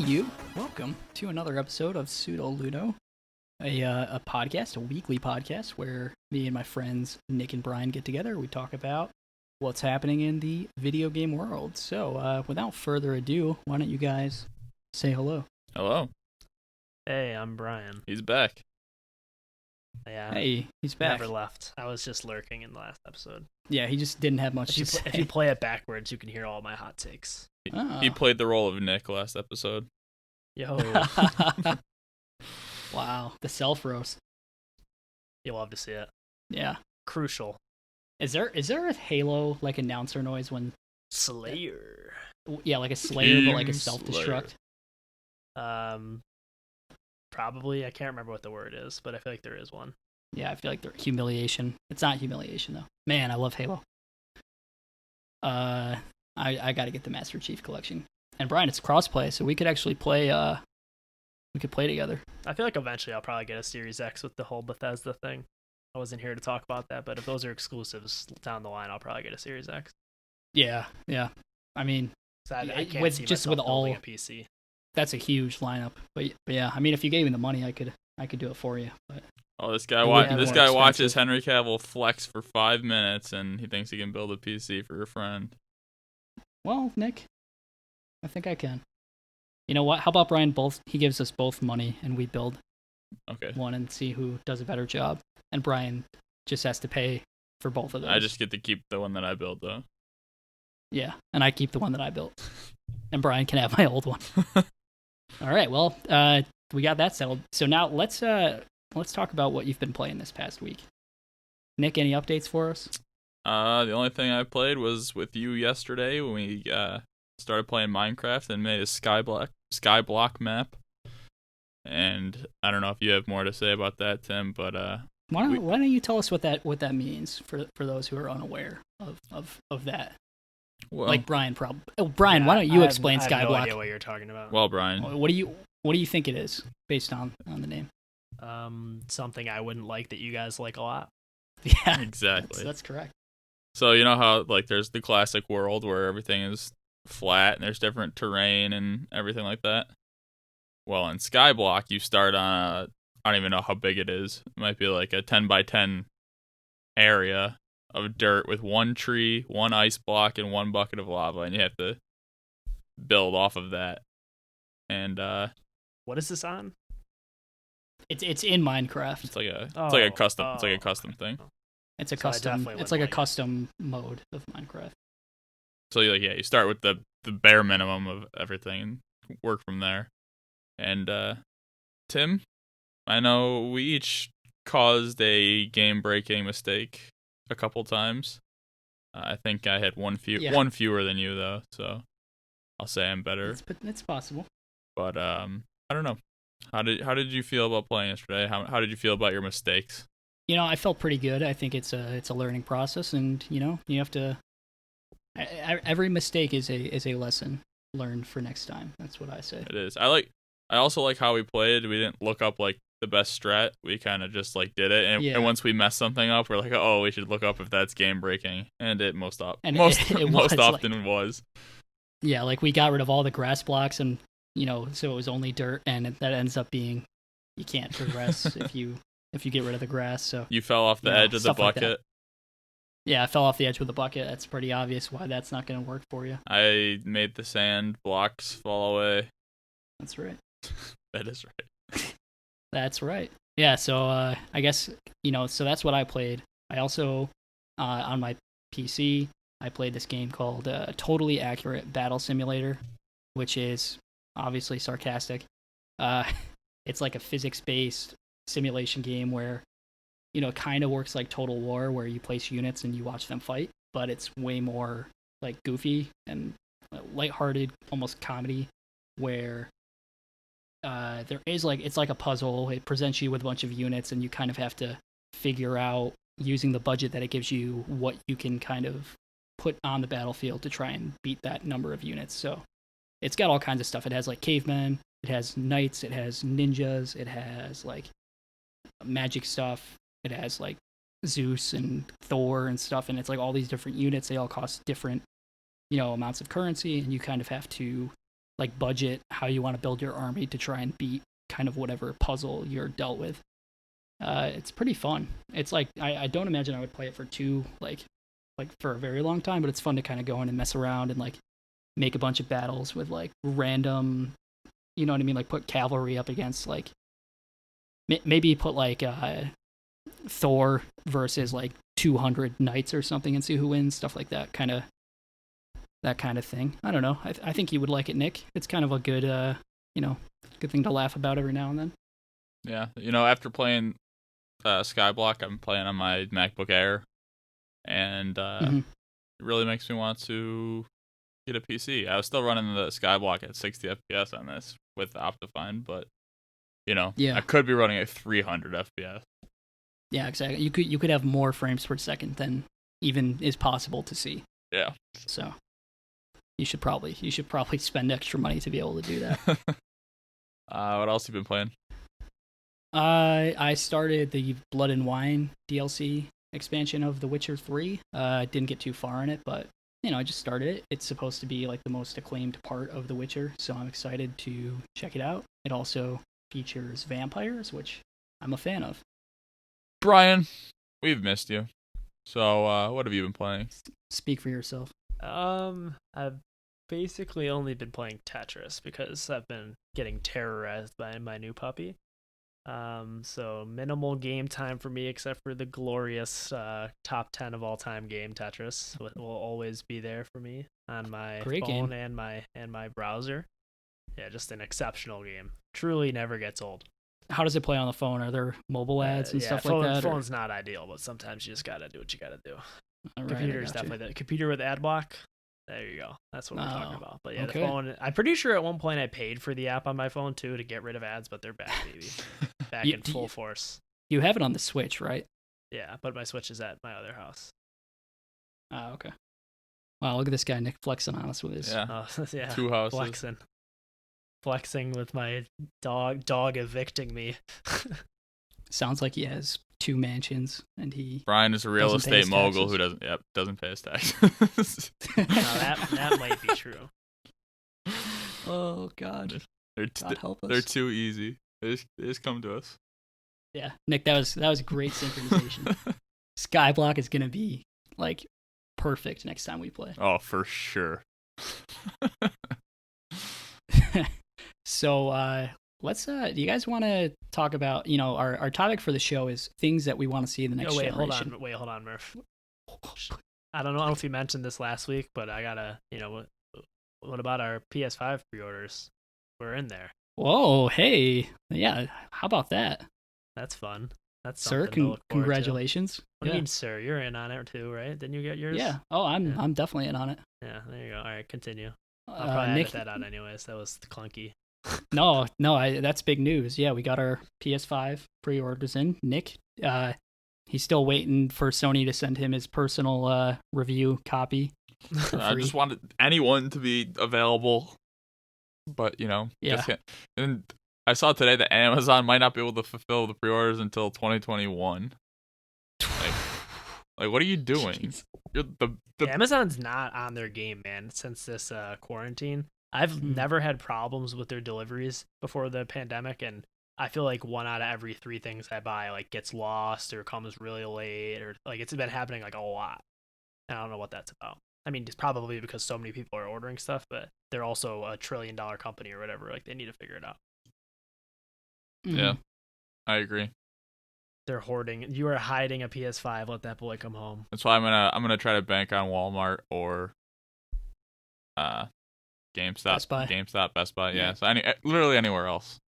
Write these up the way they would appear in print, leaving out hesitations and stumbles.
you. Welcome to another episode of Pseudo Ludo, a podcast, a weekly podcast where me and my friends Nick and Brian get together. We talk about what's happening in the video game world. So, without further ado, why don't you guys say hello? Hello. Hey, I'm Brian. He's back. Yeah. Hey, he's back. Never left. I was just lurking in the last episode. Yeah, he just didn't have much to say. If you play it backwards, you can hear all my hot takes. He played the role of Nick last episode. Yo, Wow, the self roast. you'll love to see it. Yeah. Crucial. Is there a Halo like announcer noise when? Slayer. Yeah, like a Slayer, but like a Team self-destruct. Probably. I can't remember what the word is, but I feel like there is one. Yeah, I feel like they're humiliation. It's not humiliation though. Man, I love Halo. I got to get the Master Chief Collection. And Brian, it's crossplay, so we could actually play. We could play together. I feel like eventually I'll probably get a Series X with the whole Bethesda thing. I wasn't here to talk about that, but if those are exclusives down the line, I'll probably get a Series X. Yeah. I mean, I can't with see just myself with all building a PC. that's a huge lineup. But yeah, I mean, if you gave me the money, I could do it for you. But Oh, this guy It would be this more guy expensive. watches Henry Cavill flex for 5 minutes, and he thinks he can build a PC for a friend. well, Nick, I think I can. You know what? How about Brian? He gives us both money, and we build Okay. one and see who does a better job. And Brian just has to pay for both of those. I just get to keep the one that I built, though. Yeah, and I keep the one that I built. And Brian can have my old one. All right, well, we got that settled. So now let's talk about what you've been playing this past week. Nick, any updates for us? The only thing I played was with you yesterday when we started playing Minecraft and made a skyblock map. And I don't know if you have more to say about that, Tim, but Why don't you tell us what that means for those who are unaware of that? well, Like Brian, probably. Oh, Brian, Yeah, why don't you I explain have no Skyblock? idea what you're talking about. well, Brian. What do you think it is based on the name? Something I wouldn't like that you guys like a lot. Yeah, Exactly. that's correct. So you know how like there's the classic world where everything is flat and there's different terrain and everything like that? Well, in Skyblock, you start on I don't even know how big it is. It might be like a 10 by 10 area of dirt with one tree, one ice block, and one bucket of lava, and you have to build off of that. And What is this on? It's in Minecraft. it's like a Oh, custom thing. It's a So I custom. definitely It's wouldn't like a like it. custom mode of Minecraft. So you start with the bare minimum of everything and work from there. And Tim, I know we each caused a game-breaking mistake a couple times. I think I had one fewer than you though, so I'll say I'm better. It's possible. But I don't know. How did you feel about playing yesterday? How did you feel about your mistakes? You know, I felt pretty good. I think it's a learning process, and you have to. Every mistake is a lesson learned for next time. That's what I say. It is. I also like how we played. We didn't look up like the best strat. We kind of just like did it, and once we messed something up, we're like, oh, we should look up if that's game breaking, and it most often was. Yeah, like we got rid of all the grass blocks, and so it was only dirt, and that ends up being you can't progress if you get rid of the grass. So You fell off the edge of the stuff like that. bucket. Yeah, I fell off the edge with a bucket. That's pretty obvious why that's not going to work for you. I made the sand blocks fall away. That's right. That is right. That's right. Yeah, so I guess, so that's what I played. I also, on my PC, I played this game called Totally Accurate Battle Simulator, which is obviously sarcastic. It's like a physics-based simulation game where, it kind of works like Total War, where you place units and you watch them fight, but it's way more like goofy and lighthearted, almost comedy, where there is it's like a puzzle. It presents you with a bunch of units, and you kind of have to figure out, using the budget that it gives you, what you can kind of put on the battlefield to try and beat that number of units. So it's got all kinds of stuff. It has like cavemen, it has knights, it has ninjas, it has like magic stuff, it has like Zeus and Thor and stuff, and it's like all these different units. They all cost different, amounts of currency, and you kind of have to like budget how you want to build your army to try and beat kind of whatever puzzle you're dealt with. It's pretty fun. It's like I don't imagine I would play it for like for a very long time, but it's fun to kind of go in and mess around and like make a bunch of battles with like random, you know what I mean? Like put cavalry up against like maybe put like Thor versus like 200 knights or something and see who wins, stuff like that kind of thing. I don't know. I think you would like it, Nick. It's kind of a good good thing to laugh about every now and then. Yeah, after playing Skyblock, I'm playing on my MacBook Air, and it really makes me want to get a PC. I was still running the Skyblock at 60 FPS on this with Optifine, but I could be running at 300 FPS. Yeah, exactly. You could have more frames per second than even is possible to see. Yeah. So you should probably spend extra money to be able to do that. What else have you been playing? I started the Blood and Wine DLC expansion of The Witcher 3. Didn't get too far in it, but I just started it. It's supposed to be like the most acclaimed part of The Witcher, so I'm excited to check it out. It also features vampires, which I'm a fan of. Brian, we've missed you. So, what have you been playing? Speak for yourself. I've basically only been playing Tetris because I've been getting terrorized by my new puppy. So minimal game time for me, except for the glorious top 10 of all time game Tetris. Will always be there for me on my phone and my browser. Yeah, just an exceptional game. Truly never gets old. How does it play on the phone? Are there mobile ads and stuff like that? Phone's not ideal, but sometimes you just gotta do what you gotta do. Right, Computer's definitely the computer with ad block. There you go. That's what we're talking about. But yeah, okay. The phone. I'm pretty sure at one point I paid for the app on my phone too to get rid of ads, but they're back, baby, back in full force. You have it on the Switch, right? Yeah, but my Switch is at my other house. Oh, okay. Wow, look at this guy, Nick, flexing on us with his. Yeah, yeah. 2 houses. Flexing with my dog evicting me. Sounds like he has 2 mansions, and Brian is a real estate mogul who doesn't pay his taxes. No, that might be true. Oh God. God help us. They're too easy. They just come to us. Yeah, Nick, that was great synchronization. Skyblock is gonna be like perfect next time we play. Oh, for sure. So let's do you guys want to talk about, our topic for the show is things that we want to see in the next generation. Hold on, Murph. I don't know if you mentioned this last week, but I gotta, what about our PS5 pre-orders? We're in there. Whoa, hey, yeah, how about that? That's fun. That's sir. Congratulations. What do you mean, sir? You're in on it too, right? Didn't you get yours? Yeah. Oh, I'm definitely in on it. Yeah, there you go. All right, continue. I'll probably edit that out anyways. That was clunky. No, that's big news. Yeah, we got our PS5 pre-orders in. Nick, he's still waiting for Sony to send him his personal review copy. I just wanted anyone to be available, but yeah. And I saw today that Amazon might not be able to fulfill the pre-orders until 2021. Like what are you doing? You're Amazon's not on their game, man. Since this quarantine, I've never had problems with their deliveries before the pandemic, and I feel like 1 out of every 3 things I buy like gets lost or comes really late, or like it's been happening like a lot. And I don't know what that's about. I mean, it's probably because so many people are ordering stuff, but they're also a $1 trillion company or whatever. Like they need to figure it out. Yeah, I agree. They're hoarding. You are hiding a PS5. Let that boy come home. That's why I'm gonna try to bank on Walmart or GameStop, Best Buy. Yeah. So literally anywhere else.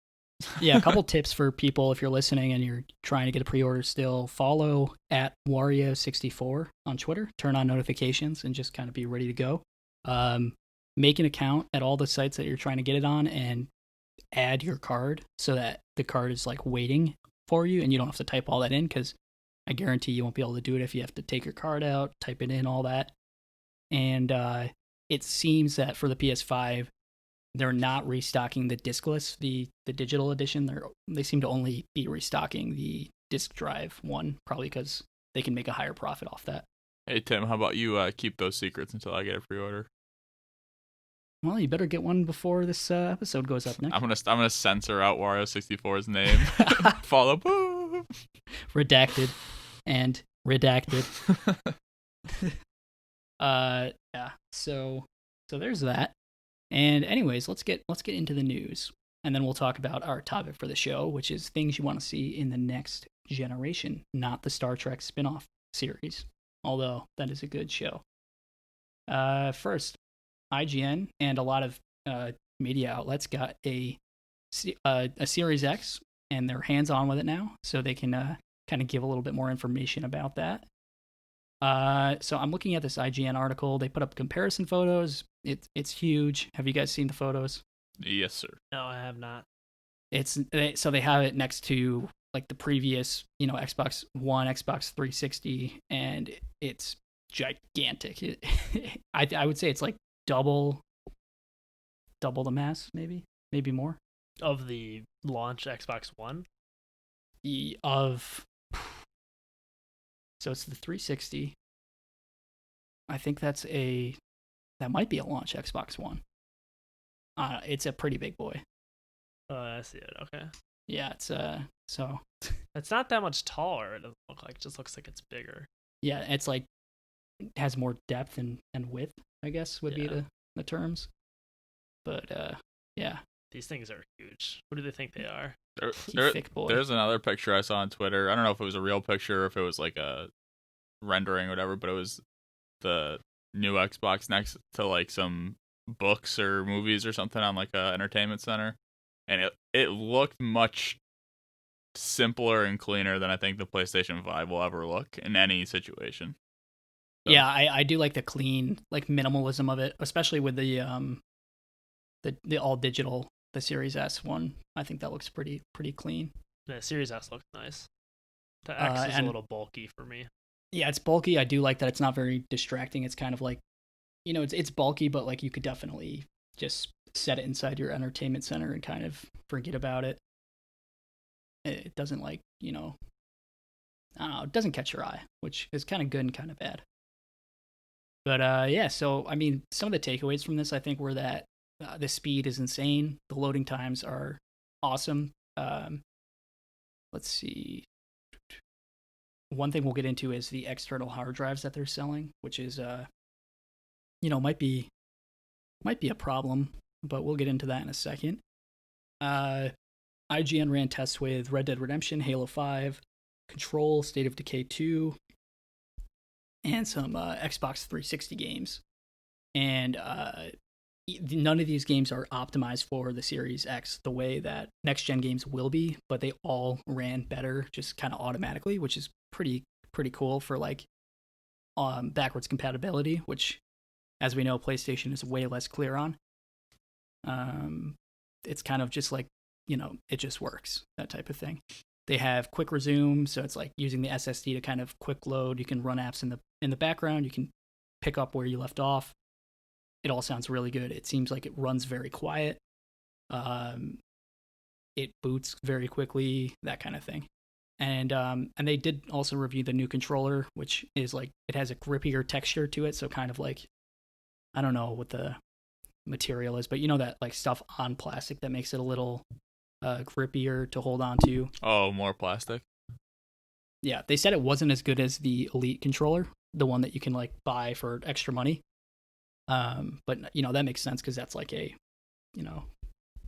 Yeah, a couple tips for people if you're listening and you're trying to get a pre-order still. Follow at Wario64 on Twitter. Turn on notifications and just kind of be ready to go. Make an account at all the sites that you're trying to get it on and add your card so that the card is like waiting for you and you don't have to type all that in, because I guarantee you won't be able to do it if you have to take your card out, type it in, all that. And it seems that for the PS5, they're not restocking the discless, the digital edition. They seem to only be restocking the disk drive one, probably because they can make a higher profit off that. Hey Tim, how about you keep those secrets until I get a pre-order? Well, you better get one before this episode goes up next. I'm gonna censor out Wario 64's name. Follow. Boo. Redacted and redacted. Yeah. So there's that. And anyways, let's get into the news, and then we'll talk about our topic for the show, which is things you want to see in the next generation, not the Star Trek spin-off series, although that is a good show. First, IGN and a lot of media outlets got a Series X, and they're hands-on with it now, so they can kind of give a little bit more information about that. So I'm looking at this IGN article. They put up comparison photos. It's huge. Have you guys seen the photos? Yes, sir. No, I have not. So they have it next to like the previous, Xbox One, Xbox 360, and it's gigantic. I would say it's like double the mass, maybe more Of the launch Xbox One? So it's the 360. I think that might be a launch Xbox One. It's a pretty big boy. Oh, I see it. Okay. Yeah, it's so It's not that much taller, it doesn't look like. It just looks like it's bigger. yeah, it's like it has more depth and width, I guess would be the terms. But yeah. These things are huge. What do they think they are? Thick boy. There's another picture I saw on Twitter. I don't know if it was a real picture or if it was like a rendering or whatever, but it was the new Xbox next to like some books or movies or something on like a entertainment center, and it looked much simpler and cleaner than I think the PlayStation 5 will ever look in any situation. So. Yeah, I do like the clean, like minimalism of it, especially with the all digital, the Series S one. I think that looks pretty clean. The Series S looks nice. The X is a little bulky for me. Yeah, it's bulky. I do like that it's not very distracting. It's kind of like, it's bulky, but like you could definitely just set it inside your entertainment center and kind of forget about it. It doesn't like, I don't know, it doesn't catch your eye, which is kind of good and kind of bad. But yeah, so I mean, some of the takeaways from this I think were that the speed is insane. The loading times are awesome. Let's see. One thing we'll get into is the external hard drives that they're selling, which is, might be a problem, but we'll get into that in a second. IGN ran tests with Red Dead Redemption, Halo 5, Control, State of Decay 2, and some Xbox 360 games. And none of these games are optimized for the Series X the way that next-gen games will be, but they all ran better just kind of automatically, which is pretty cool for like backwards compatibility, which, as we know, PlayStation is way less clear on. It's kind of just like, it just works, that type of thing. They have quick resume, so it's like using the SSD to kind of quick load. You can run apps in the background. You can pick up where you left off. It all sounds really good. It seems like it runs very quiet. It boots very quickly, that kind of thing. And they did also review the new controller, which is like, it has a grippier texture to it. So kind of like, I don't know what the material is, but that like stuff on plastic that makes it a little grippier to hold on to. Oh, more plastic. Yeah, they said it wasn't as good as the Elite controller, the one that you can like buy for extra money. But that makes sense because that's like a,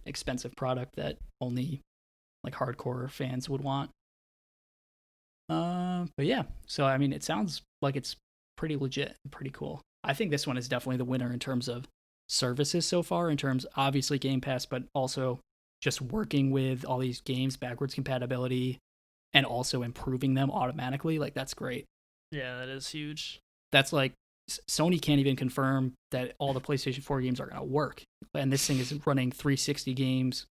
expensive product that only like hardcore fans would want. But yeah, so I mean, it sounds like it's pretty legit, pretty cool. I think this one is definitely the winner in terms of services so far, in terms obviously Game Pass, but also just working with all these games, backwards compatibility, and also improving them automatically. Like, that's great. Yeah, that is huge. That's like, Sony can't even confirm that all the PlayStation 4 games are going to work. And this thing is running 360 games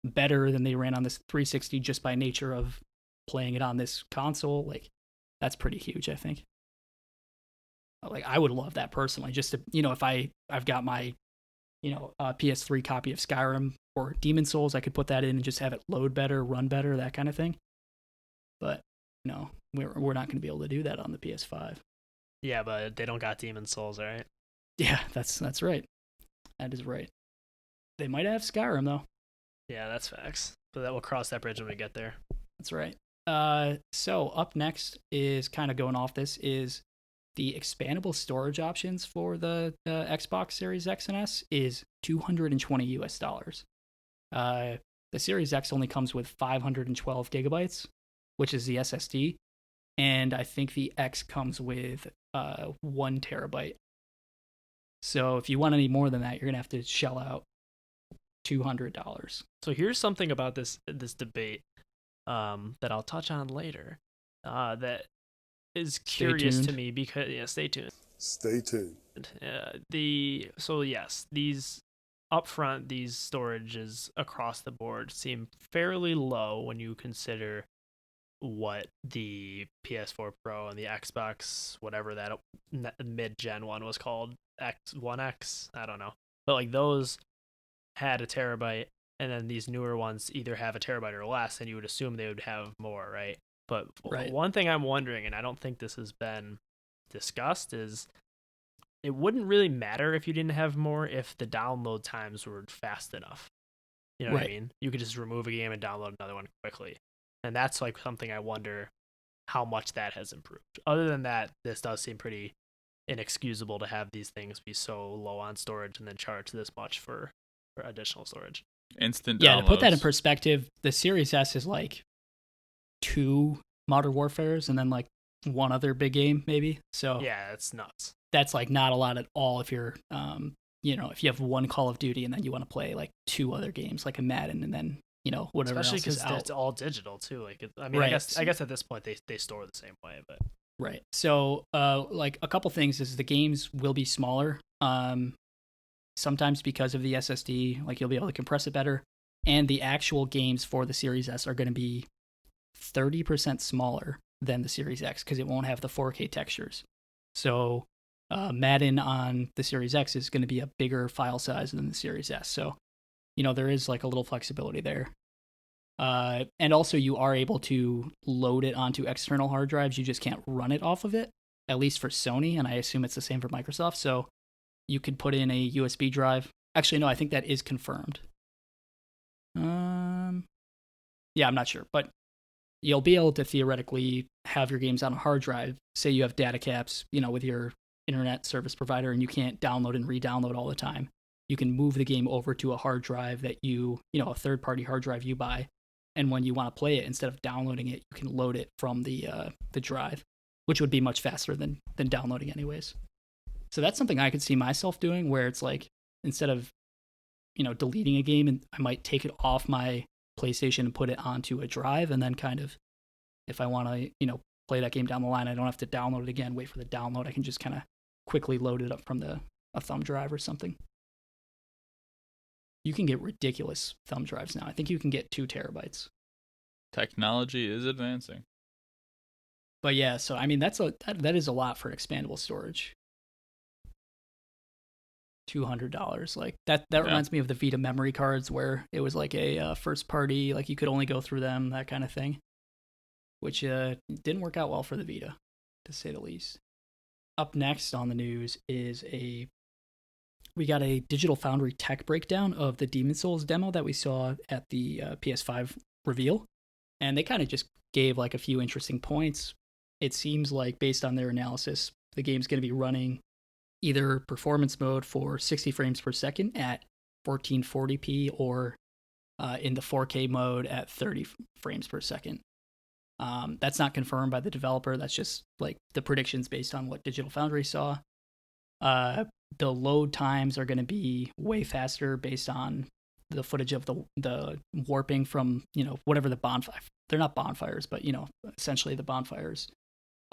better than they ran on this 360 just by nature of playing it on this console. Like, that's pretty huge, I think. Like, I would love that personally. Just to, if I've got my, PS3 copy of Skyrim or Demon Souls, I could put that in and just have it load better, run better, that kind of thing. But, no, we're not going to be able to do that on the PS5. Yeah, but they don't got Demon Souls, right? Yeah, that's right. That is right. They might have Skyrim though. Yeah, that's facts. But that we'll cross that bridge when we get there. That's right. So up next is kind of going off this is the expandable storage options for the Xbox Series X and S is $220. The Series X only comes with 512 gigabytes, which is the SSD, and I think the X comes with 1 terabyte. So if you want any more than that, you're gonna have to shell out $200. So here's something about this debate that I'll touch on later that is curious to me because stay tuned. Stay tuned. These upfront, these storages across the board seem fairly low when you consider what the PS4 Pro and the Xbox, whatever that mid-gen one was called, X1X, I don't know, but like those had a terabyte, and then these newer ones either have a terabyte or less, and you would assume they would have more, right? But one thing I'm wondering, and I don't think this has been discussed, is it wouldn't really matter if you didn't have more if the download times were fast enough. You know what I mean? You could just remove a game and download another one quickly. And that's like something I wonder how much that has improved. Other than that, this does seem pretty inexcusable to have these things be so low on storage and then charge this much for additional storage. Instant downloads. Yeah, to put that in perspective, the Series S is like 2 Modern Warfares and then like one other big game maybe. So yeah, it's nuts. That's like not a lot at all if you're if you have one Call of Duty and then you want to play like 2 other games like a Madden and then whatever. Especially because it's all digital too. Like right. I guess at this point they store the same way, but right. So like a couple things is the games will be smaller. Sometimes because of the SSD, like you'll be able to compress it better, and the actual games for the Series S are going to be 30% smaller than the Series X because it won't have the 4K textures. So Madden on the Series X is going to be a bigger file size than the Series S. So, there is like a little flexibility there. And also you are able to load it onto external hard drives. You just can't run it off of it, at least for Sony, and I assume it's the same for Microsoft. So you could put in a USB drive. Actually, no, I think that is confirmed. Yeah, I'm not sure, but you'll be able to theoretically have your games on a hard drive. Say you have data caps, with your internet service provider, and you can't download and re-download all the time. You can move the game over to a hard drive that a third-party hard drive you buy, and when you want to play it, instead of downloading it, you can load it from the drive, which would be much faster than downloading anyways. So that's something I could see myself doing, where it's like instead of deleting a game, and I might take it off my PlayStation and put it onto a drive, and then kind of if I want to play that game down the line, I don't have to download it again, wait for the download. I can just kind of quickly load it up from a thumb drive or something. You can get ridiculous thumb drives now. I think you can get 2 terabytes. Technology is advancing. But yeah, so I mean that is a lot for expandable storage. $200, like that reminds me of the Vita memory cards where it was like a first party, like you could only go through them, that kind of thing, which didn't work out well for the Vita, to say the least. Up next on the news is we got a Digital Foundry tech breakdown of the Demon's Souls demo that we saw at the PS5 reveal, and they kind of just gave like a few interesting points. It seems like based on their analysis, the game's going to be running either performance mode for 60 frames per second at 1440p or in the 4K mode at 30 frames per second. That's not confirmed by the developer. That's just like the predictions based on what Digital Foundry saw. The load times are going to be way faster based on the footage of the warping from, whatever the bonfire. They're not bonfires, but, essentially the bonfires.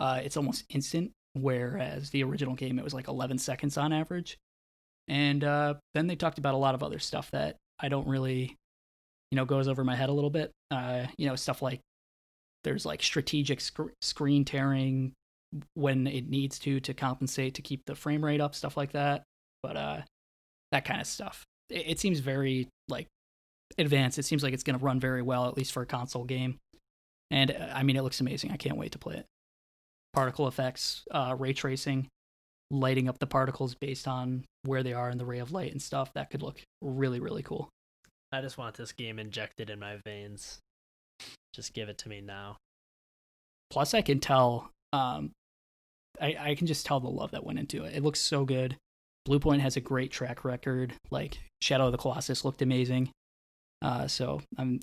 It's almost instant, whereas the original game, it was like 11 seconds on average. And then they talked about a lot of other stuff that I don't really, goes over my head a little bit. Stuff like there's like strategic screen tearing when it needs to compensate to keep the frame rate up, stuff like that. But that kind of stuff. It seems very like advanced. It seems like it's going to run very well, at least for a console game. And I mean, it looks amazing. I can't wait to play it. Particle effects, ray tracing, lighting up the particles based on where they are in the ray of light and stuff, that could look really, really cool. I just want this game injected in my veins. Just give it to me now. Plus, I can tell, I can just tell the love that went into it. It looks so good. Bluepoint has a great track record. Like, Shadow of the Colossus looked amazing. So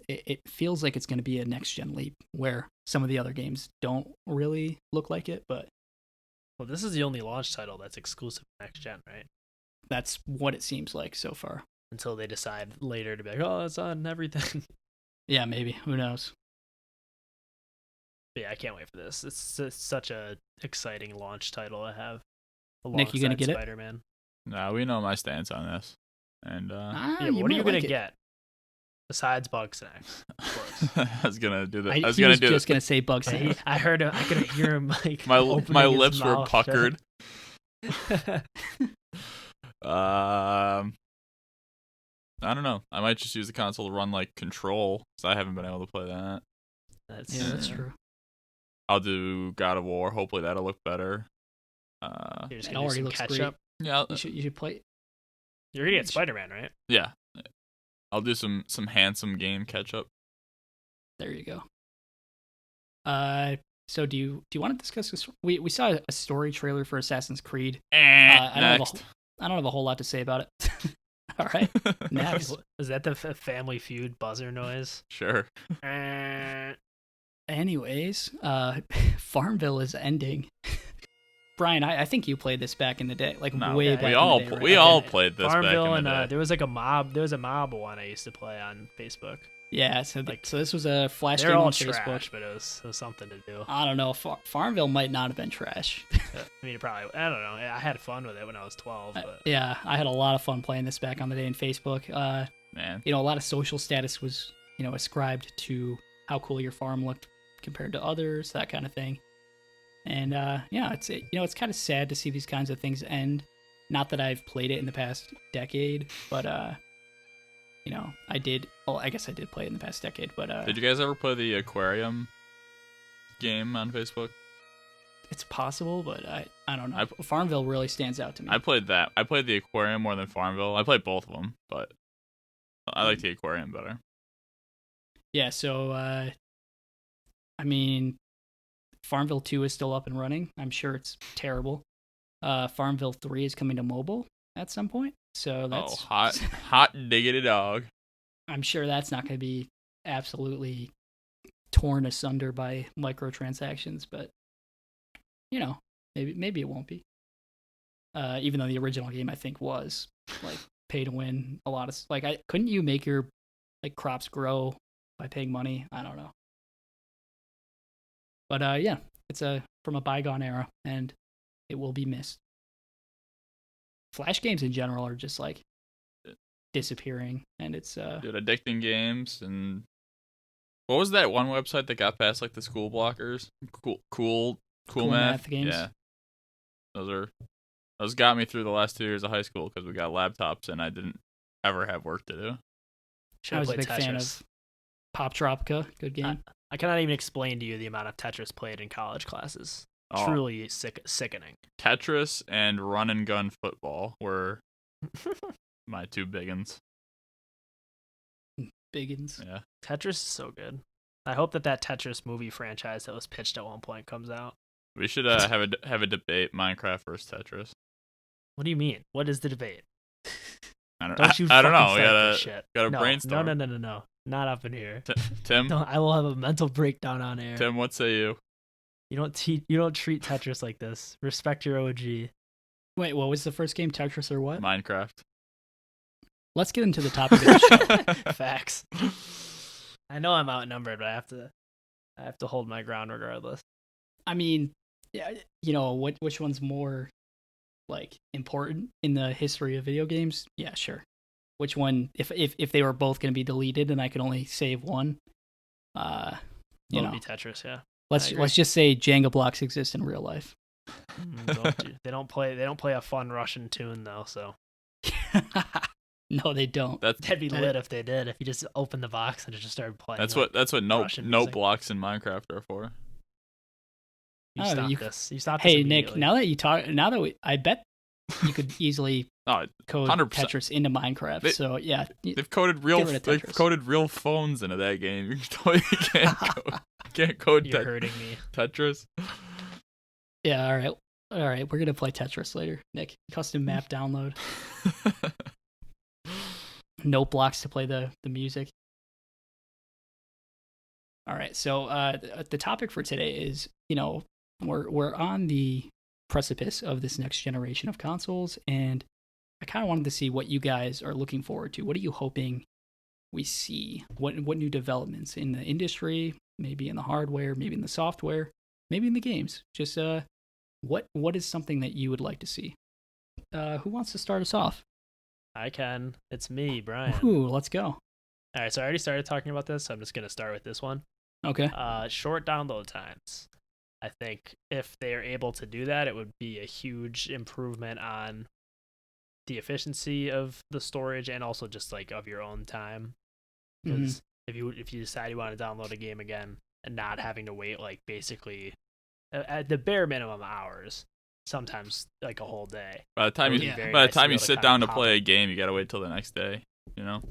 it feels like it's going to be a next-gen leap, where some of the other games don't really look like it, but... Well, this is the only launch title that's exclusive to next-gen, right? That's what it seems like so far. Until they decide later to be like, oh, it's on everything. Yeah, maybe. Who knows? But yeah, I can't wait for this. It's such a exciting launch title to have. Nick, you gonna get Spider-Man. Nah, we know my stance on this. And yeah, what are you gonna get? Besides Bug Snacks, of course. I was gonna do that. I was just gonna say Bug Snacks. I heard him. I could hear him like my lips were puckered. I don't know. I might just use the console to run like Control, because I haven't been able to play that. That's true. I'll do God of War. Hopefully that'll look better. It already looks great. Up. Yeah, you should play. You're gonna get Spider-Man, right? Yeah, I'll do some handsome game catch up. There you go. So do you want to discuss this? We saw a story trailer for Assassin's Creed. I don't have a whole lot to say about it. All right, next. Is that the Family Feud buzzer noise? Sure. Anyways, Farmville is ending. Brian, I think you played this back in the day, like way back. We all played this Farmville back in the day. There was like a mob. There was a mob one I used to play on Facebook. Yeah, so this was a flash game on all Facebook, trash, but it was something to do. I don't know. Farmville might not have been trash. I mean, I don't know. I had fun with it when I was 12. But... yeah, I had a lot of fun playing this back on the day in Facebook. Man, a lot of social status was, ascribed to how cool your farm looked compared to others, that kind of thing. And it's kind of sad to see these kinds of things end. Not that I've played it in the past decade, but I did. Well, I guess I did play it in the past decade, but did you guys ever play the aquarium game on Facebook? It's possible, but I don't know. Farmville really stands out to me. I played that. I played the aquarium more than Farmville. I played both of them, but I like the aquarium better. Yeah, so Farmville 2 is still up and running. I'm sure it's terrible. Farmville 3 is coming to mobile at some point. So that's hot diggity dog. I'm sure that's not going to be absolutely torn asunder by microtransactions, but maybe it won't be. Even though the original game I think was like pay to win a lot of couldn't you make your crops grow by paying money? I don't know. But it's from a bygone era, and it will be missed. Flash games in general are just disappearing, and it's dude, addicting games. And what was that one website that got past the school blockers? Cool math games. Yeah, those got me through the last 2 years of high school because we got laptops and I didn't ever have work to do. I was a big fan of Pop Tropica. Good game. I cannot even explain to you the amount of Tetris played in college classes. Truly sickening. Tetris and run and gun football were my two biggins. Biggins. Yeah. Tetris is so good. I hope that Tetris movie franchise that was pitched at one point comes out. We should have a debate: Minecraft versus Tetris. What do you mean? What is the debate? I don't know. We gotta no, brainstorm. No. Not up in here. Tim? No, I will have a mental breakdown on air. Tim, what say you? You don't treat Tetris like this. Respect your OG. Wait, what was the first game? Tetris or what? Minecraft. Let's get into the topic of the show. Facts. I know I'm outnumbered, but I have to hold my ground regardless. I mean, yeah, which one's more important in the history of video games? Yeah, sure. Which one? If they were both going to be deleted and I could only save one, it would be Tetris. Yeah. Let's just say Jenga blocks exist in real life. They don't play a fun Russian tune though. So. No, they don't. That'd be lit if they did. If you just opened the box and it just started playing. That's what note blocks in Minecraft are for. You stop this. Hey Nick, now that I bet you could easily Oh, code 100%. Tetris into Minecraft. They, So yeah, they've coded get rid of they've Tetris. coded real phones into that game. You totally can't code You're hurting me. Tetris. Yeah, all right. We're gonna play Tetris later, Nick. Custom map download. Note blocks to play the music. All right, so the topic for today is, we're on the precipice of this next generation of consoles, and I kind of wanted to see what you guys are looking forward to. What are you hoping we see? What new developments in the industry? Maybe in the hardware, maybe in the software, maybe in the games. Just what is something that you would like to see? Who wants to start us off? I can. It's me, Brian. Ooh, let's go. All right, so I already started talking about this, so I'm just gonna start with this one. Okay. Short download times. I think if they are able to do that, it would be a huge improvement on the efficiency of the storage and also just like of your own time. Because if you decide you want to download a game again and not having to wait like basically at the bare minimum hours, sometimes like a whole day. By the time you sit down to play a game, you gotta wait till the next day. You know.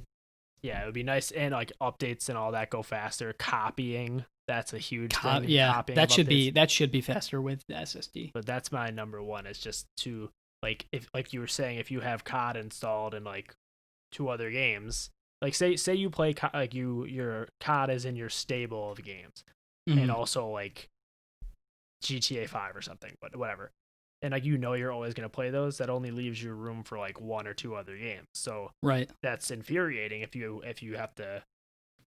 Yeah, it would be nice, and like updates and all that go faster. Copying, that's a huge thing. Yeah, Copying that should updates. be faster with the SSD. But that's my number one. Is just to like if like you were saying, if you have COD installed and like 2 other games, like say you play like your COD is in your stable of games, and also like GTA 5 or something, but whatever. And like you're always gonna play those. That only leaves you room for like 1 or 2 other games. So right, that's infuriating if you have to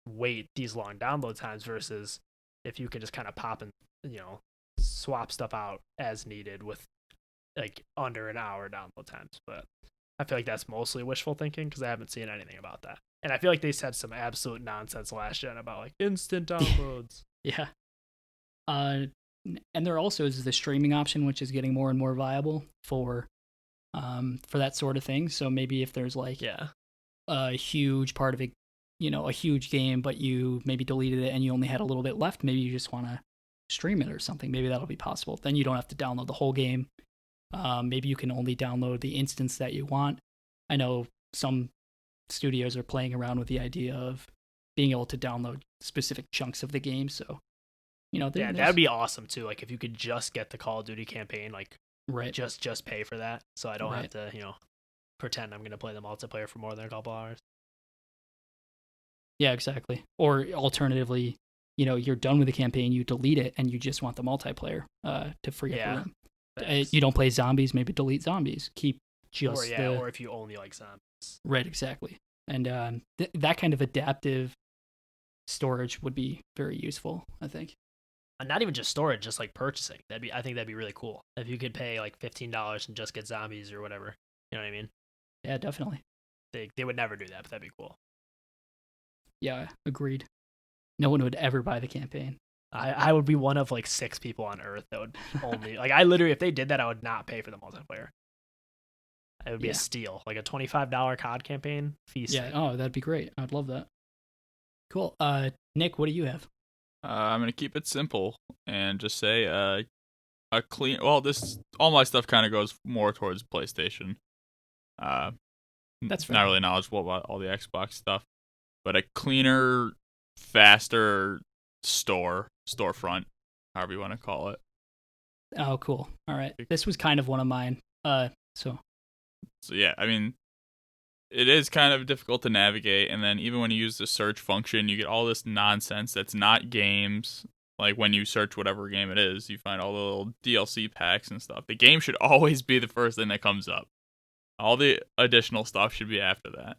wait these long download times versus if you can just kind of pop and swap stuff out as needed with like under an hour download times. But I feel like that's mostly wishful thinking because I haven't seen anything about that. And I feel like they said some absolute nonsense last gen about like instant downloads. Yeah. And there also is the streaming option, which is getting more and more viable for that sort of thing. So maybe if there's like a huge part of it, a huge game, but you maybe deleted it and you only had a little bit left, maybe you just want to stream it or something. Maybe that'll be possible. Then you don't have to download the whole game. Maybe you can only download the instance that you want. I know some studios are playing around with the idea of being able to download specific chunks of the game. So that'd be awesome too. Like if you could just get the Call of Duty campaign, like right, just pay for that, so I don't have to pretend I'm gonna play the multiplayer for more than a couple hours. Yeah, exactly. Or alternatively, you're done with the campaign, you delete it, and you just want the multiplayer to free up the room. You don't play zombies, maybe delete zombies. Keep just or if you only like zombies. Right, exactly. And that kind of adaptive storage would be very useful, I think. Not even just storage, just like purchasing. I think that'd be really cool if you could pay like $15 and just get zombies or whatever. You know what I mean? Yeah, definitely. They would never do that, but that'd be cool. Yeah, agreed. No one would ever buy the campaign. I would be one of like 6 people on Earth that would only like. I literally, if they did that, I would not pay for the multiplayer. It would be a steal, like a $25 COD campaign. Feast. Yeah. Oh, that'd be great. I'd love that. Cool. Nick, what do you have? I'm gonna keep it simple and just say a clean. Well, all my stuff kind of goes more towards PlayStation. That's fair. Not really knowledgeable about all the Xbox stuff, but a cleaner, faster storefront, however you want to call it. Oh, cool. All right. This was kind of one of mine. So yeah, I mean, it is kind of difficult to navigate, and then even when you use the search function, you get all this nonsense that's not games. Like when you search whatever game it is, you find all the little DLC packs and stuff. The game should always be the first thing that comes up. All the additional stuff should be after that.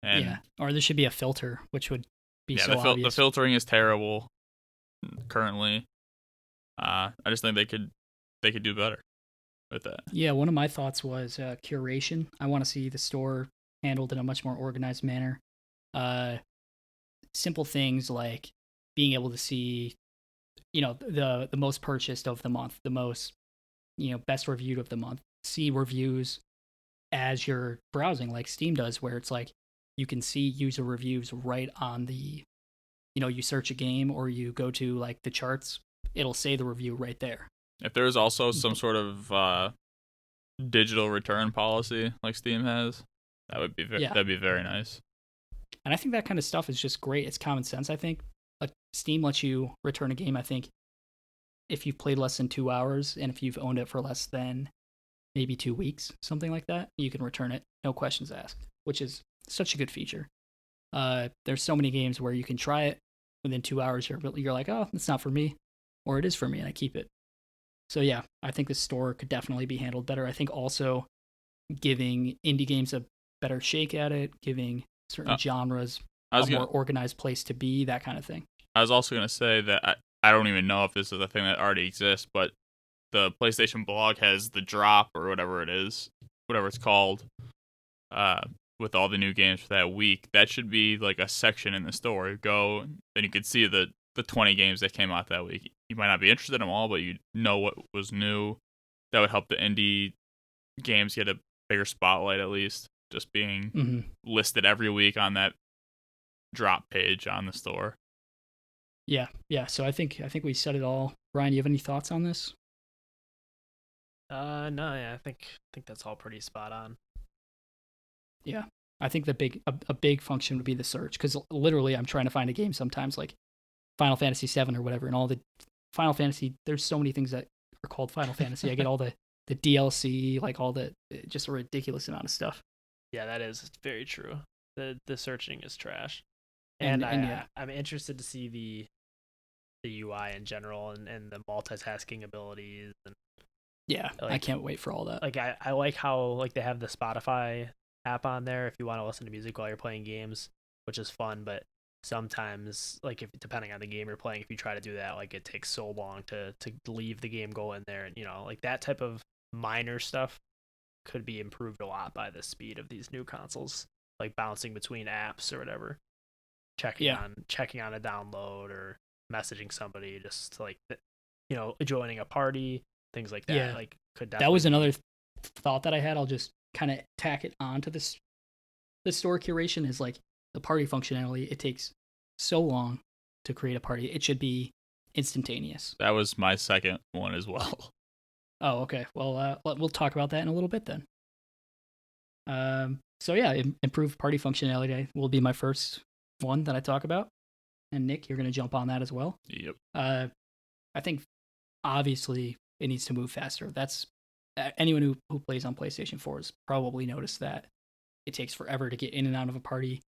And or there should be a filter, which would be so obvious. The filtering is terrible currently. I just think they could do better with that. Yeah, one of my thoughts was curation. I want to see the store handled in a much more organized manner. Simple things like being able to see, the most purchased of the month, the most, best reviewed of the month. See reviews as you're browsing, like Steam does, where it's like you can see user reviews right on the, you search a game or you go to like the charts, it'll say the review right there. If there's also some sort of digital return policy like Steam has. Yeah, That'd be very nice. and I think that kind of stuff is just great. It's common sense. I think Steam lets you return a game. I think if you've played less than 2 hours and if you've owned it for less than maybe 2 weeks, something like that, you can return it, no questions asked, which is such a good feature. There's so many games where you can try it within 2 hours. You're like, oh, it's not for me, or it is for me, and I keep it. So yeah, I think the store could definitely be handled better. I think also giving indie games a better shake at it, giving certain genres a more organized place to be, that kind of thing. I was also gonna say that I don't even know if this is a thing that already exists, but the PlayStation blog has the drop or whatever it is, whatever it's called, with all the new games for that week. That should be like a section in the store. Go, then you could see the 20 games that came out that week. You might not be interested in them all, but you know what was new. That would help the indie games get a bigger spotlight, at least. Just being listed every week on that drop page on the store. Yeah. So I think we said it all. Ryan, you have any thoughts on this? No, yeah, I think that's all pretty spot on. Yeah, I think a big function would be the search, because literally I'm trying to find a game sometimes, like Final Fantasy VII or whatever, and all the Final Fantasy. There's so many things that are called Final Fantasy. I get all the DLC, like all the just a ridiculous amount of stuff. Yeah, that is very true. The searching is trash, and yeah, I'm interested to see the UI in general and the multitasking abilities and yeah, I can't wait for all that. Like I like how like they have the Spotify app on there if you want to listen to music while you're playing games, which is fun, but sometimes like if depending on the game you're playing, if you try to do that, like it takes so long to leave the game, go in there, and like that type of minor stuff could be improved a lot by the speed of these new consoles, like bouncing between apps or whatever, checking on a download or messaging somebody, just like joining a party, things like that. Yeah, like could that was another thought that I had. I'll just kind of tack it onto this. The store curation is like the party functionality. It takes so long to create a party. It should be instantaneous. That was my second one as well. Oh, okay. Well, we'll talk about that in a little bit then. So yeah, improved party functionality will be my first one that I talk about. And Nick, you're going to jump on that as well. Yep. I think obviously it needs to move faster. That's anyone who plays on PlayStation 4 has probably noticed that it takes forever to get in and out of a party.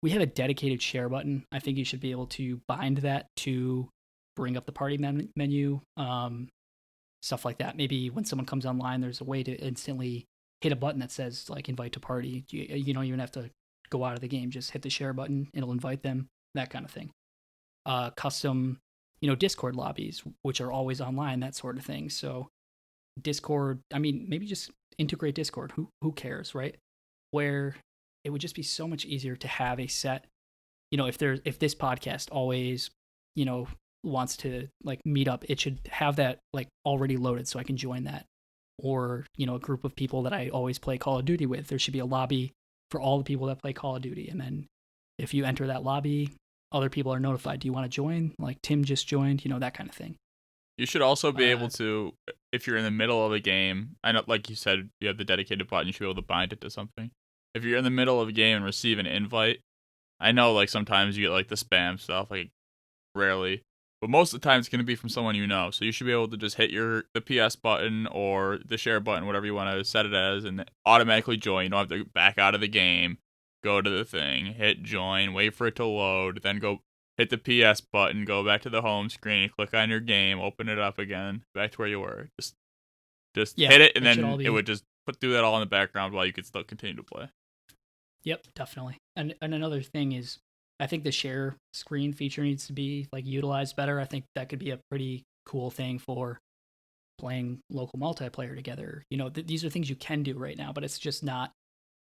We have a dedicated share button. I think you should be able to bind that to bring up the party menu, stuff like that. Maybe when someone comes online, there's a way to instantly hit a button that says like invite to party. You don't even have to go out of the game. Just hit the share button. It'll invite them, that kind of thing. Custom, Discord lobbies, which are always online, that sort of thing. So Discord, I mean, maybe just integrate Discord. Who cares, right? Where it would just be so much easier to have a set, if this podcast always, wants to like meet up, it should have that like already loaded so I can join that. Or, a group of people that I always play Call of Duty with, there should be a lobby for all the people that play Call of Duty. And then if you enter that lobby, other people are notified. Do you want to join? Like Tim just joined, that kind of thing. You should also be able to, if you're in the middle of a game, I know, like you said, you have the dedicated button, you should be able to bind it to something. If you're in the middle of a game and receive an invite, I know like sometimes you get like the spam stuff, like rarely, but most of the time it's going to be from someone you know. So you should be able to just hit the PS button or the share button, whatever you want to set it as, and automatically join. You don't have to back out of the game, go to the thing, hit join, wait for it to load, then go hit the PS button, go back to the home screen, click on your game, open it up again, back to where you were. Just hit it, and then it would just do that all in the background while you could still continue to play. Yep, definitely. And another thing is, I think the share screen feature needs to be like utilized better. I think that could be a pretty cool thing for playing local multiplayer together. These are things you can do right now, but it's just not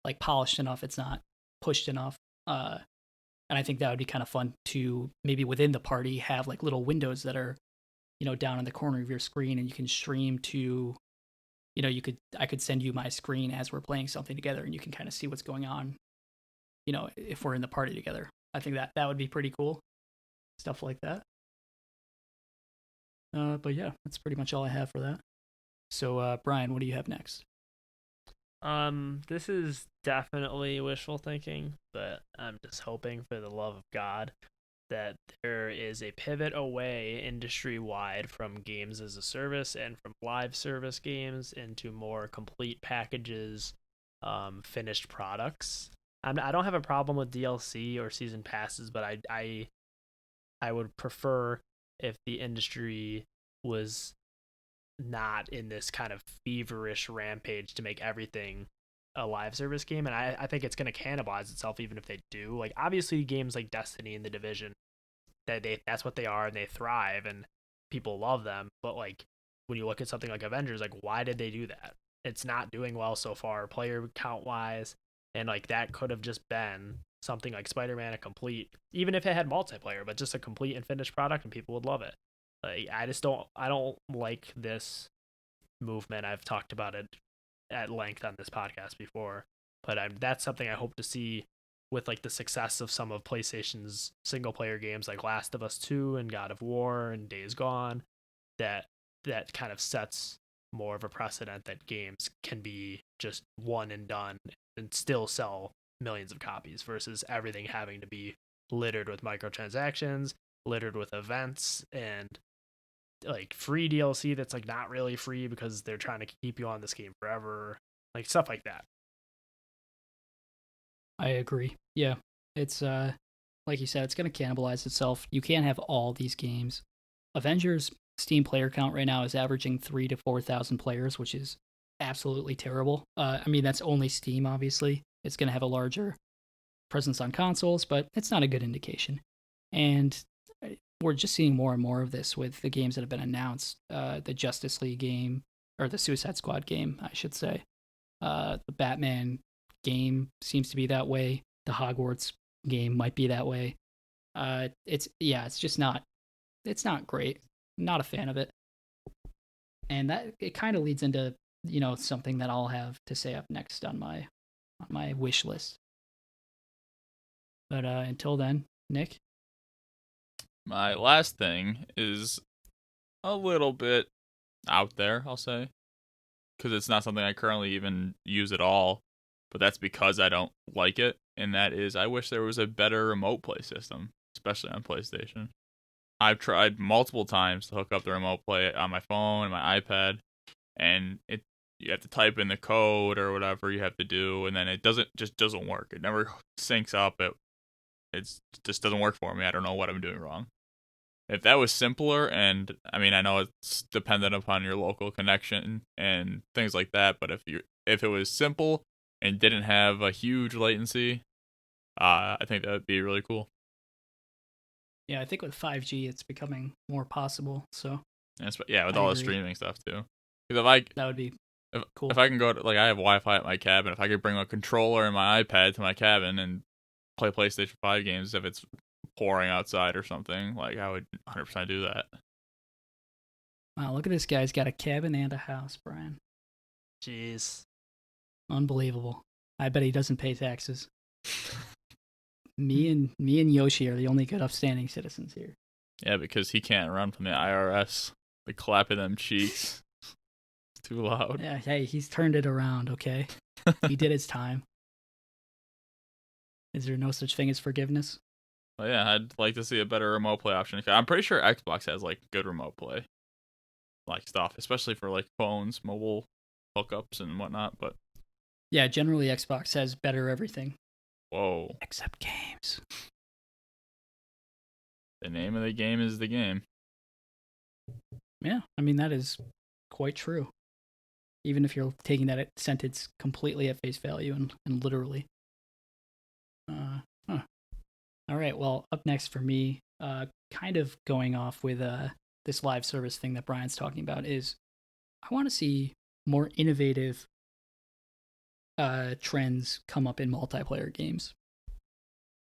like polished enough. It's not pushed enough. And I think that would be kind of fun to maybe within the party have like little windows that are, down in the corner of your screen, and you can stream to, I could send you my screen as we're playing something together, and you can kind of see what's going on, if we're in the party together. I think that would be pretty cool. Stuff like that. But yeah, that's pretty much all I have for that. So, Brian, what do you have next? This is definitely wishful thinking, but I'm just hoping for the love of God that there is a pivot away industry wide from games as a service and from live service games into more complete packages, finished products. I don't have a problem with DLC or season passes, but I would prefer if the industry was not in this kind of feverish rampage to make everything a live service game. And I think it's going to cannibalize itself even if they do. Like, obviously, games like Destiny and The Division, that's what they are, and they thrive and people love them. But like, when you look at something like Avengers, like, why did they do that? It's not doing well so far, player count wise, and like that could have just been something like Spider-Man, a complete, even if it had multiplayer, but just a complete and finished product, and people would love it. Like, I don't like this movement. I've talked about it at length on this podcast before, but that's something I hope to see with like the success of some of PlayStation's single player games like Last of Us 2 and God of War and Days Gone, that kind of sets more of a precedent that games can be just one and done and still sell millions of copies versus everything having to be littered with microtransactions, littered with events, and like free DLC that's like not really free because they're trying to keep you on this game forever, like stuff like that. I agree. Yeah, it's like you said, it's going to cannibalize itself. You can't have all these games. Avengers Steam player count right now is averaging 3 to 4 thousand players, which is absolutely terrible. I mean, that's only Steam, obviously. It's going to have a larger presence on consoles, but it's not a good indication. And we're just seeing more and more of this with the games that have been announced. The Justice League game, or the Suicide Squad game, I should say. The Batman game seems to be that way. The Hogwarts game might be that way. It's just not. It's not great. Not a fan of it. And that it kind of leads into something that I'll have to say up next on my wish list. But until then, Nick. My last thing is a little bit out there, I'll say, because it's not something I currently even use at all, but that's because I don't like it, and that is I wish there was a better remote play system, especially on PlayStation. I've tried multiple times to hook up the remote play on my phone and my iPad, and you have to type in the code or whatever you have to do, and then it doesn't work. It never syncs up. It just doesn't work for me. I don't know what I'm doing wrong. If that was simpler, and I mean, I know it's dependent upon your local connection and things like that, but if it was simple and didn't have a huge latency, I think that would be really cool. Yeah, I think with 5G, it's becoming more possible. So Yeah, with I all the agree. streaming stuff too. Because That would be cool. if I can go to, like, I have Wi-Fi at my cabin, if I could bring a controller and my iPad to my cabin and play PlayStation 5 games if it's pouring outside or something, like, I would 100% do that. Wow, look at this guy. He's got a cabin and a house, Brian. Jeez. Unbelievable. I bet he doesn't pay taxes. Me and Yoshi are the only good upstanding citizens here. Yeah, because he can't run from the IRS. The clapping them cheeks. It's too loud. Yeah, hey, he's turned it around, okay? He did his time. Is there no such thing as forgiveness? Well, yeah, I'd like to see a better remote play option. I'm pretty sure Xbox has like good remote play, like stuff, especially for like phones, mobile hookups, and whatnot. But yeah, generally Xbox has better everything. Whoa! Except games. The name of the game is the game. Yeah, I mean that is quite true. Even if you're taking that sentence completely at face value and literally. All right, well, up next for me, kind of going off with this live service thing that Brian's talking about is I want to see more innovative trends come up in multiplayer games.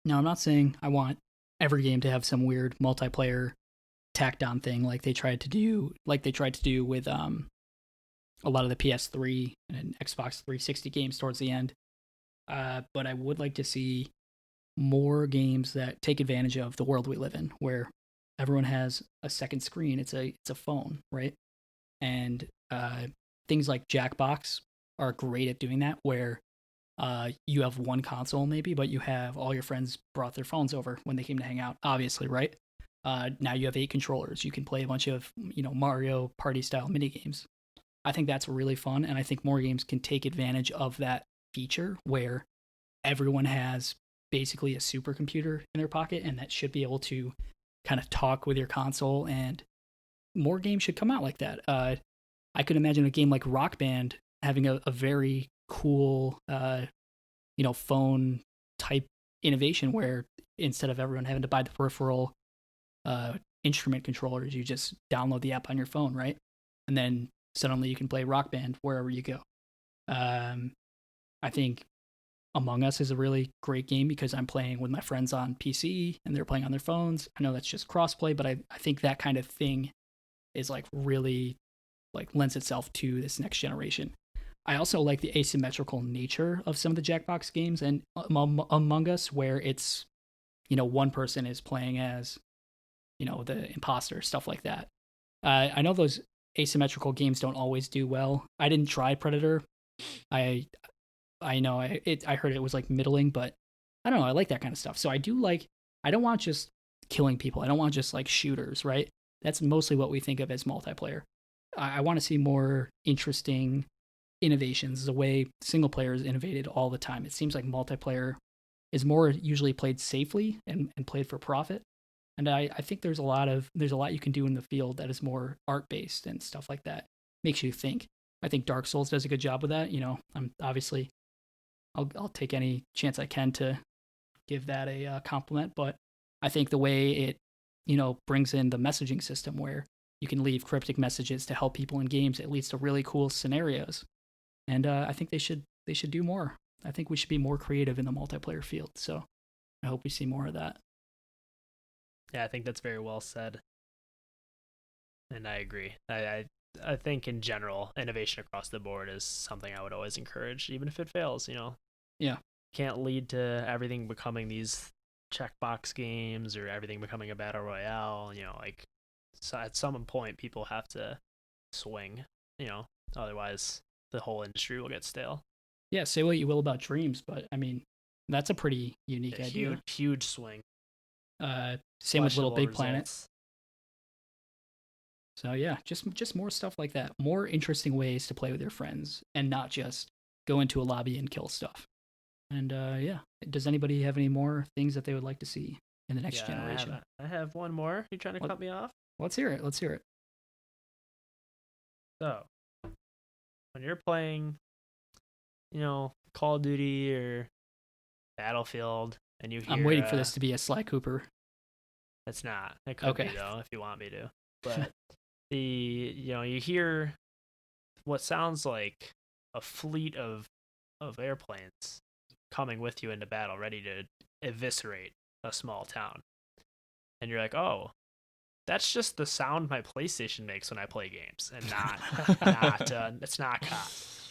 Now, I'm not saying I want every game to have some weird multiplayer tacked on thing like they tried to do with a lot of the PS3 and Xbox 360 games towards the end. But I would like to see more games that take advantage of the world we live in, where everyone has a second screen. It's a phone, right? And things like Jackbox are great at doing that, where you have one console maybe, but you have all your friends brought their phones over when they came to hang out, obviously, right? Now you have 8 controllers. You can play a bunch of, Mario Party style mini games. I think that's really fun, and I think more games can take advantage of that feature where everyone has basically a supercomputer in their pocket, and that should be able to kind of talk with your console. And more games should come out like that. I could imagine a game like Rock Band having a very cool, phone type innovation where instead of everyone having to buy the peripheral instrument controllers, you just download the app on your phone, right? And then suddenly you can play Rock Band wherever you go. I think Among Us is a really great game because I'm playing with my friends on PC and they're playing on their phones. I know that's just crossplay, but I think that kind of thing is like really like lends itself to this next generation. I also like the asymmetrical nature of some of the Jackbox games and Among Us, where it's, one person is playing as, the imposter, stuff like that. I know those asymmetrical games don't always do well. I didn't try Predator. I know I heard it was like middling, but I don't know. I like that kind of stuff. So I don't want just killing people. I don't want just like shooters, right? That's mostly what we think of as multiplayer. I want to see more interesting innovations, the way single player is innovated all the time. It seems like multiplayer is more usually played safely and played for profit. And I think there's a lot you can do in the field that is more art based and stuff like that. Makes you think. I think Dark Souls does a good job with that. I'm obviously I'll take any chance I can to give that a compliment, but I think the way it brings in the messaging system where you can leave cryptic messages to help people in games, it leads to really cool scenarios. And I think they should do more. I think we should be more creative in the multiplayer field. So I hope we see more of that. Yeah, I think that's very well said. And I agree. I think in general, innovation across the board is something I would always encourage, even if it fails, Yeah. Can't lead to everything becoming these checkbox games or everything becoming a battle royale, so at some point people have to swing, otherwise the whole industry will get stale. Yeah, say what you will about Dreams, but I mean, that's a pretty unique idea. Huge swing. Same with Little Big results. Planet. So yeah, just more stuff like that. More interesting ways to play with your friends and not just go into a lobby and kill stuff. And yeah, does anybody have any more things that they would like to see in the next generation? I have one more. You trying to cut me off? Let's hear it. So, when you're playing, Call of Duty or Battlefield, and you hear... I'm waiting for this to be a Sly Cooper. It's not. It could be, though, if you want me to. But you hear what sounds like a fleet of airplanes coming with you into battle, ready to eviscerate a small town. And you're like, oh, that's just the sound my PlayStation makes when I play games, and it's not COD.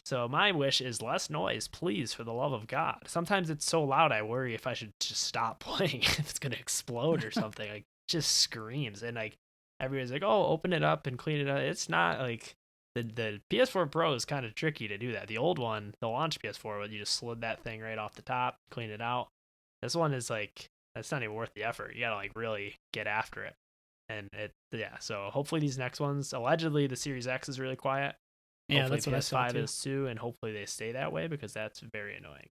So my wish is less noise, please, for the love of God. Sometimes it's so loud I worry if I should just stop playing, if it's gonna explode or something. Like, just screams, and like everybody's like, oh, open it up and clean it up. It's not like the PS4 Pro is kind of tricky to do that. The old one, the launch PS4, you just slid that thing right off the top, clean it out. This one is like, that's not even worth the effort. You gotta like really get after it. And so hopefully these next ones, allegedly the Series X is really quiet. Yeah, hopefully that's what I saw PS5 too. is too, and hopefully they stay that way because that's very annoying.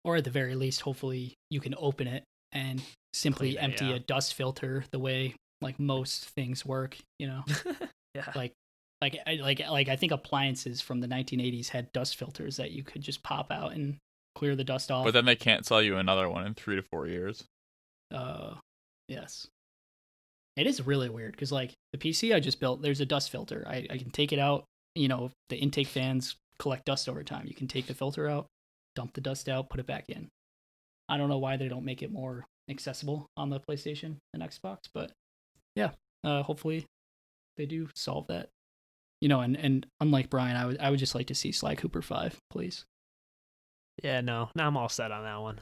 Or at the very least, hopefully you can open it and simply empty a dust filter the way like most things work, Yeah. Like I think appliances from the 1980s had dust filters that you could just pop out and clear the dust off. But then they can't sell you another one in 3 to 4 years. Yes. It is really weird because like the PC I just built, there's a dust filter. I can take it out. The intake fans collect dust over time. You can take the filter out, dump the dust out, put it back in. I don't know why they don't make it more accessible on the PlayStation and Xbox, but yeah, hopefully they do solve that. And unlike Brian, I would just like to see Sly Cooper 5, please. Yeah, no, I'm all set on that one.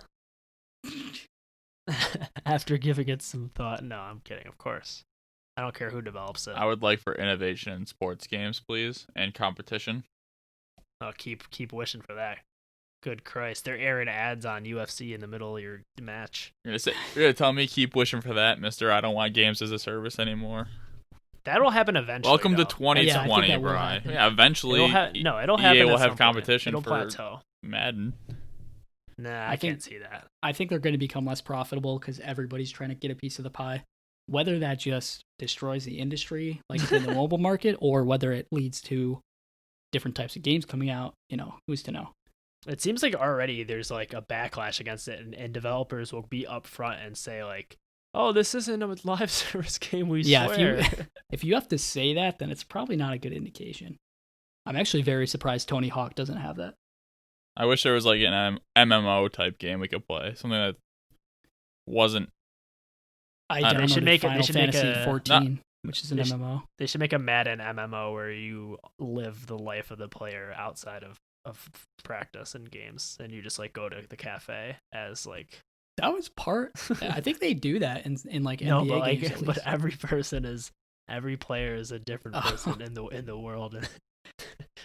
After giving it some thought, no, I'm kidding, of course. I don't care who develops it. I would like for innovation in sports games, please, and competition. Oh, keep wishing for that. Good Christ, they're airing ads on UFC in the middle of your match. You're gonna tell me keep wishing for that, Mister? I don't want games as a service anymore. That'll happen eventually. Welcome to though. 2020, Brian. Yeah, eventually. It'll happen. EA will at have some competition point. for It'll plateau. Madden. Nah, I can't see that. I think they're going to become less profitable because everybody's trying to get a piece of the pie. Whether that just destroys the industry, like in the mobile market, or whether it leads to different types of games coming out, who's to know? It seems like already there's like a backlash against it, and developers will be upfront and say like, "Oh, this isn't a live service game. We swear." If you have to say that, then it's probably not a good indication. I'm actually very surprised Tony Hawk doesn't have that. I wish there was like an MMO type game we could play, something that wasn't. I downloaded Final Fantasy 14, which is an they MMO. They should make a Madden MMO where you live the life of the player outside of practice and games, and you just like go to the cafe as like. That was part. I think they do that in like no, NBA games. But every player is a different person in the world.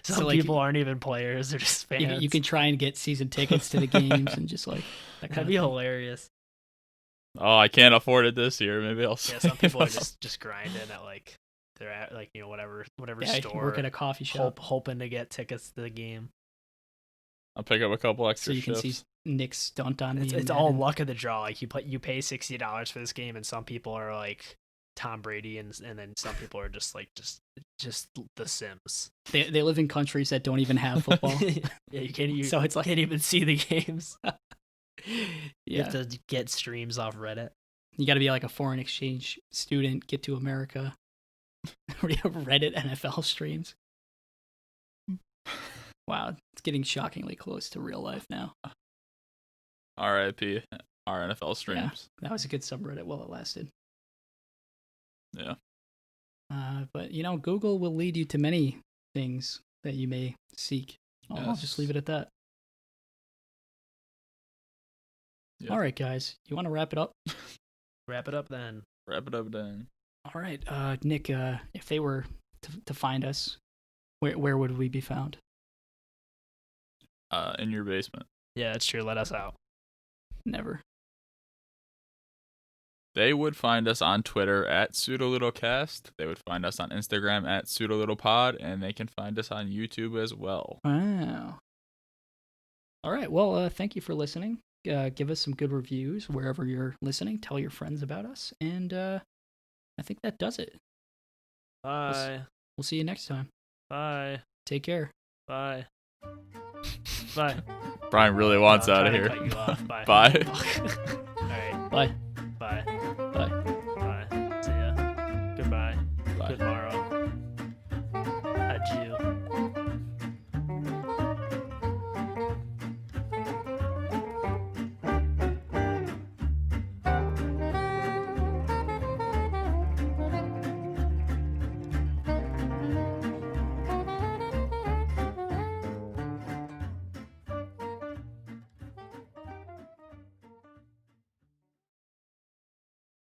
Some people aren't even players; they're just fans. You can try and get season tickets to the games and just like that'd be hilarious. Oh, I can't afford it this year. Maybe I'll. Yeah, some people are just grinding at like they're at like whatever store. Work at a coffee shop, hoping to get tickets to the game. I'll pick up a couple extra. So you can see Nick's stunt on me. It's all luck of the draw. Like you pay $60 for this game, and some people are like Tom Brady, and then some people are just like just The Sims. They live in countries that don't even have football. Yeah, you can't. So it's like can't even see the games. You Yeah, have to get streams off Reddit. you got to be like a foreign exchange student, get to America. Reddit NFL streams. Wow, it's getting shockingly close to real life now. R.I.P. our NFL streams. That was a good subreddit while it lasted. Yeah. But Google will lead you to many things that you may seek. I'll just leave it at that. Yep. All right, guys, you want to wrap it up? Wrap it up then. All right, Nick. If they were to find us, where would we be found? In your basement. Yeah, that's true. Let us out. Never. They would find us on Twitter at Pseudo Ludocast. They would find us on Instagram at Pseudo Ludopod, and they can find us on YouTube as well. Wow. All right. Well, thank you for listening. Give us some good reviews wherever you're listening. Tell your friends about us, and I think that does it. Bye. We'll see you next time. Bye. Take care. Bye. Bye. Brian really wants out of here. Cut you off. Bye. Bye. All right. Bye.